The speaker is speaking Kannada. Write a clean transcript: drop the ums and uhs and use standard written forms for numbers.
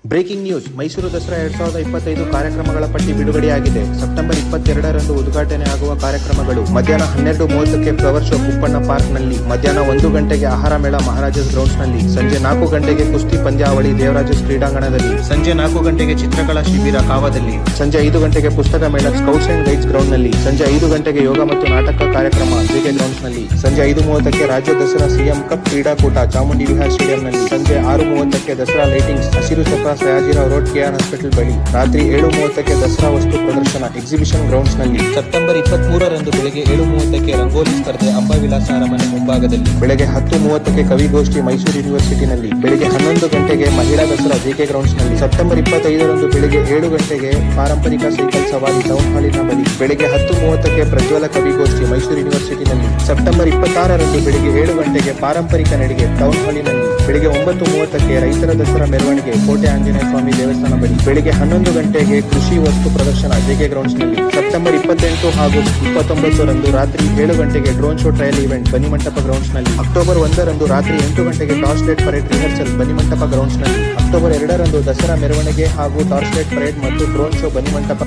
Breaking news. ಮೈಸೂರು ದಸರಾ 2025 ಕಾರ್ಯಕ್ರಮಗಳ ಪಟ್ಟಿ ಬಿಡುಗಡೆಯಾಗಿದೆ. ಸೆಪ್ಟೆಂಬರ್ 22ರಂದು ಉದ್ಘಾಟನೆ ಆಗುವ ಕಾರ್ಯಕ್ರಮಗಳು: ಮಧ್ಯಾಹ್ನ 12:30ಕ್ಕೆ ಫ್ಲವರ್ ಶೋ ಕುಪ್ಪಣ್ಣ ಪಾರ್ಕ್ನಲ್ಲಿ, ಮಧ್ಯಾಹ್ನ 1 ಗಂಟೆಗೆ ಆಹಾರ ಮೇಳ ಮಹಾರಾಜಸ್ ಗ್ರೌಂಡ್ಸ್ನಲ್ಲಿ, ಸಂಜೆ 4 ಗಂಟೆಗೆ ಕುಸ್ತಿ ಪಂದ್ಯಾವಳಿ ದೇವರಾಜಸ್ ಕ್ರೀಡಾಂಗಣದಲ್ಲಿ, ಸಂಜೆ 4 ಗಂಟೆಗೆ ಚಿತ್ರಕಲಾ ಶಿಬಿರ ಕಾವದಲ್ಲಿ, ಸಂಜೆ 5 ಗಂಟೆಗೆ ಪುಸ್ತಕ ಮೇಳ ಸ್ಕೌಟ್ಸ್ ಅಂಡ್ ಗೈಡ್ಸ್ ಗ್ರೌಂಡ್ನಲ್ಲಿ, ಸಂಜೆ 5 ಗಂಟೆಗೆ ಯೋಗ ಮತ್ತು ನಾಟಕ ಕಾರ್ಯಕ್ರಮ ಜೆಕೆ ಗ್ರೌಂಡ್ಸ್ನಲ್ಲಿ, ಸಂಜೆ 5:30ಕ್ಕೆ ರಾಜ್ಯ ದಸರಾ ಸಿಎಂ ಕಪ್ ಕ್ರೀಡಾಕೂಟ ಚಾಮುಂಡಿ ವಿಹಾರ್ ಸ್ಟೇಡಿಯಂನಲ್ಲಿ, ಸಂಜೆ 6:30ಕ್ಕೆ ದಸರಾ ಲೈಟಿಂಗ್ಸ್ ಹಸಿರು ಚಕ್ರ ಸಯಾಜಿರಾವ್ ರೋಡ್ ಕೆಆರ್ ಹಾಸ್ಪಿಟಲ್ ಬಳಿ, ರಾತ್ರಿ 7:30ಕ್ಕೆ ದಸರಾ ವಸ್ತು ಪ್ರದರ್ಶನ ಎಕ್ಸಿಬಿಷನ್ ಗ್ರೌಂಡ್ಸ್ ನಲ್ಲಿ, ಸೆಪ್ಟೆಂಬರ್ 23ರಂದು ಬೆಳಗ್ಗೆ 7:30ಕ್ಕೆ ರಂಗೋಲಿ ಸ್ಪರ್ಧೆ ಅಂಬಾವಿಲಾಸ ಅರಮನೆ ಮುಂಭಾಗದಲ್ಲಿ, ಬೆಳಗ್ಗೆ 10:30ಕ್ಕೆ ಕವಿಗೋಷ್ಠಿ ಮೈಸೂರು ಯೂನಿವರ್ಸಿಟಿನಲ್ಲಿ, ಬೆಳಗ್ಗೆ 11 ಗಂಟೆಗೆ ಮಹಿಳಾ ದಸರಾ ಜೆಕೆ ಗ್ರೌಂಡ್ಸ್ ನಲ್ಲಿ, ಸೆಪ್ಟೆಂಬರ್ 25ರಂದು ಬೆಳಗ್ಗೆ 7 ಗಂಟೆಗೆ ಪಾರಂಪರಿಕ ಸೈಕಲ್ ಸವಾರಿ ಟೌನ್ ಹಾಲಿನ ಬಳಿ, ಬೆಳಗ್ಗೆ 10:30ಕ್ಕೆ ಪ್ರಜ್ವಲ ಕವಿಗೋಷ್ಠಿ ಮೈಸೂರು ಯೂನಿವರ್ಸಿಟಿನಲ್ಲಿ, ಸೆಪ್ಟೆಂಬರ್ 26ರಂದು ಬೆಳಗ್ಗೆ 7 ಗಂಟೆಗೆ ಪಾರಂಪರಿಕ ನಡಿಗೆ ಟೌನ್ ಹಾಲಿನಲ್ಲಿ, ಬೆಳಗ್ಗೆ 9:30ಕ್ಕೆ ರೈತರ ದಸರಾ ಮೆರವಣಿಗೆ ಕೋಟೆ ಆಂಜನೇಯ ಸ್ವಾಮಿ ದೇವಸ್ಥಾನ ಬಳಿ, ಬೆಳಗ್ಗೆ 11 ಗಂಟೆಗೆ ಕೃಷಿ ವಸ್ತು ಪ್ರದರ್ಶನ ಜೆಕೆ ಗ್ರೌಂಡ್ಸ್ ನಲ್ಲಿ, ಸೆಪ್ಟೆಂಬರ್ 28 ಹಾಗೂ 29ರಂದು ರಾತ್ರಿ 7 ಗಂಟೆಗೆ drone show trial event Bannimantapa grounds ನಲ್ಲಿ, ಅಕ್ಟೋಬರ್ 1ರಂದು ರಾತ್ರಿ 8 ಗಂಟೆಗೆ torch light parade rehearsal Bannimantapa grounds ನಲ್ಲಿ, ಅಕ್ಟೋಬರ್ 2ರಂದು ದಸರಾ ಮೆರವಣಿಗೆ ಹಾಗೂ ಟಾರ್ಚ್ ಲೈಟ್ ಪರೇಡ್ ಮತ್ತು ಡ್ರೋನ್ ಶೋ ಬನ್ನಿಮಂಟಪ